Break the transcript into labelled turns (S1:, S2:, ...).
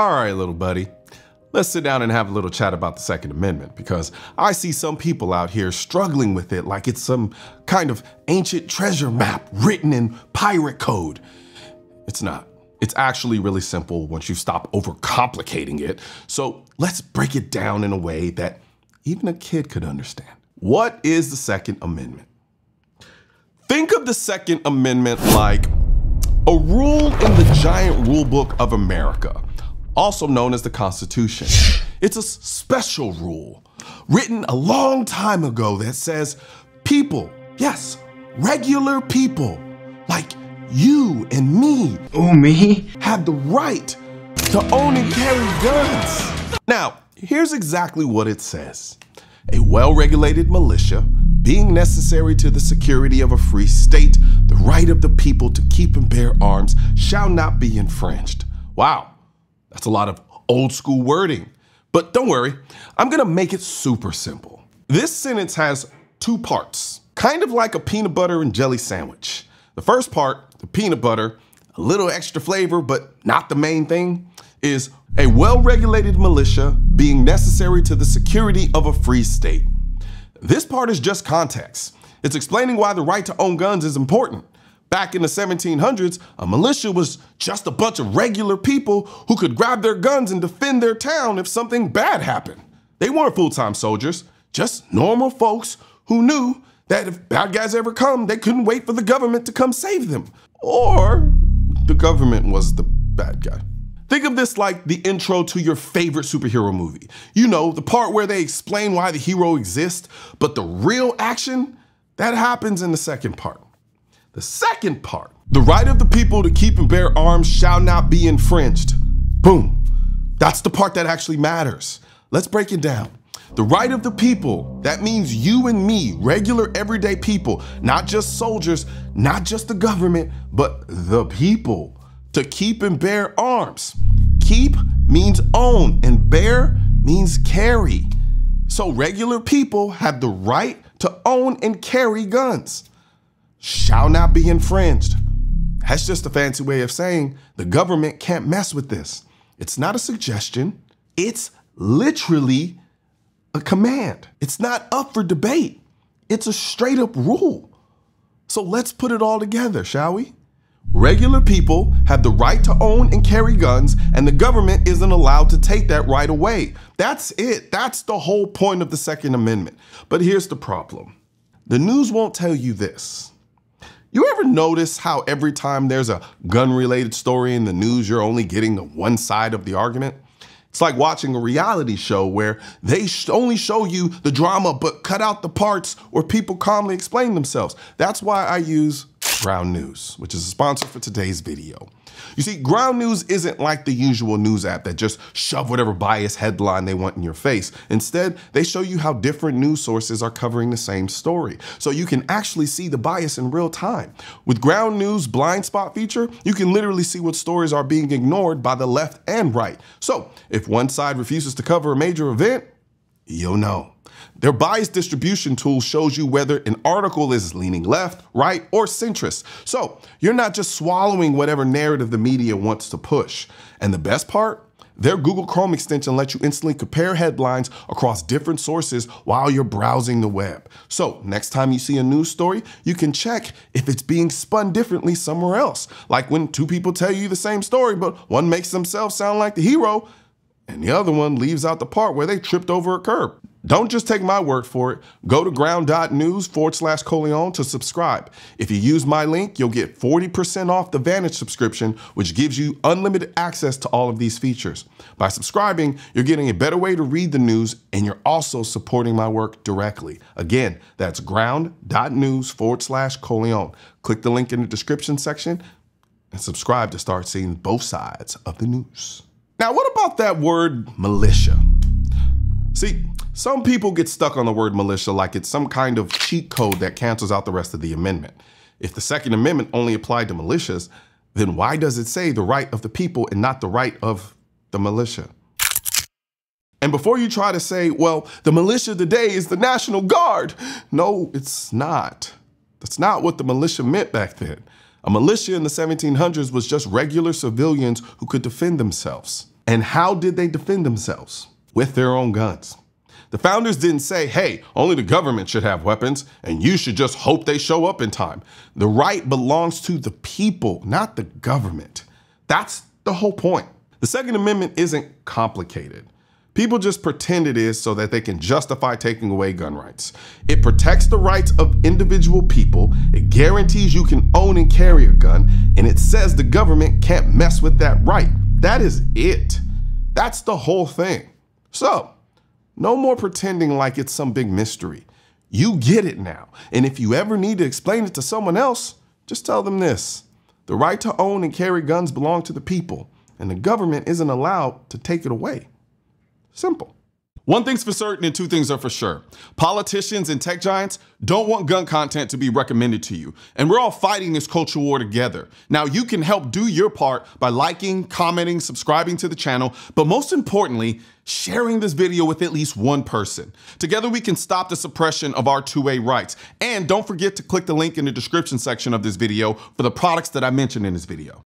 S1: All right, little buddy, let's sit down and have a little chat about the Second Amendment, because I see some people out here struggling with it like it's some kind of ancient treasure map written in pirate code. It's not. It's actually really simple once you stop overcomplicating it. So let's break it down in a way that even a kid could understand. What is the Second Amendment? Think of the Second Amendment like a rule in the giant rule book of America, also known as the Constitution. It's a special rule written a long time ago that says people, yes, regular people like you and me, have the right to own and carry guns. Now, here's exactly what it says. A well-regulated militia, being necessary to the security of a free state, the right of the people to keep and bear arms shall not be infringed. Wow, that's a lot of old school wording. But don't worry, I'm gonna make it super simple. This sentence has two parts, kind of like a peanut butter and jelly sandwich. The first part, the peanut butter, a little extra flavor, but not the main thing, is a well-regulated militia being necessary to the security of a free state. This part is just context. It's explaining why the right to own guns is important. Back in the 1700s, a militia was just a bunch of regular people who could grab their guns and defend their town if something bad happened. They weren't full-time soldiers, just normal folks who knew that if bad guys ever come, they couldn't wait for the government to come save them. Or the government was the bad guy. Think of this like the intro to your favorite superhero movie. You know, the part where they explain why the hero exists, but the real action, that happens in the second part. The second part, the right of the people to keep and bear arms shall not be infringed. Boom. That's the part that actually matters. Let's break it down. The right of the people, that means you and me, regular everyday people, not just soldiers, not just the government, but the people, to keep and bear arms. Keep means own and bear means carry. So regular people have the right to own and carry guns. Shall not be infringed. That's just a fancy way of saying the government can't mess with this. It's not a suggestion. It's literally a command. It's not up for debate. It's a straight up rule. So let's put it all together, shall we? Regular people have the right to own and carry guns, and the government isn't allowed to take that right away. That's it. That's the whole point of the Second Amendment. But here's the problem. The news won't tell you this. You ever notice how every time there's a gun-related story in the news, you're only getting the one side of the argument? It's like watching a reality show where they only show you the drama, but cut out the parts where people calmly explain themselves. That's why I use Ground News, which is a sponsor for today's video. You see, Ground News isn't like the usual news app that just shove whatever biased headline they want in your face. Instead, they show you how different news sources are covering the same story, so you can actually see the bias in real time. With Ground News blind spot feature, you can literally see what stories are being ignored by the left and right. So if one side refuses to cover a major event, you'll know. Their bias distribution tool shows you whether an article is leaning left, right, or centrist. So you're not just swallowing whatever narrative the media wants to push. And the best part? Their Google Chrome extension lets you instantly compare headlines across different sources while you're browsing the web. So next time you see a news story, you can check if it's being spun differently somewhere else. Like when two people tell you the same story, but one makes themselves sound like the hero, and the other one leaves out the part where they tripped over a curb. Don't just take my word for it. Go to ground.news/Colion to subscribe. If you use my link, you'll get 40% off the Vantage subscription, which gives you unlimited access to all of these features. By subscribing, you're getting a better way to read the news, and you're also supporting my work directly. Again, that's ground.news/Colion. Click the link in the description section and subscribe to start seeing both sides of the news. Now, what about that word militia? See, some people get stuck on the word militia like it's some kind of cheat code that cancels out the rest of the amendment. If the Second Amendment only applied to militias, then why does it say the right of the people and not the right of the militia? And before you try to say, well, the militia today is the National Guard. No, it's not. That's not what the militia meant back then. A militia in the 1700s was just regular civilians who could defend themselves. And how did they defend themselves? With their own guns. The founders didn't say, hey, only the government should have weapons and you should just hope they show up in time. The right belongs to the people, not the government. That's the whole point. The Second Amendment isn't complicated. People just pretend it is so that they can justify taking away gun rights. It protects the rights of individual people, it guarantees you can own and carry a gun, and it says the government can't mess with that right. That is it. That's the whole thing. So, no more pretending like it's some big mystery. You get it now. And if you ever need to explain it to someone else, just tell them this. The right to own and carry guns belong to the people, and the government isn't allowed to take it away. Simple. One thing's for certain and two things are for sure. Politicians and tech giants don't want gun content to be recommended to you. And we're all fighting this culture war together. Now you can help do your part by liking, commenting, subscribing to the channel, but most importantly, sharing this video with at least one person. Together we can stop the suppression of our 2A rights. And don't forget to click the link in the description section of this video for the products that I mentioned in this video.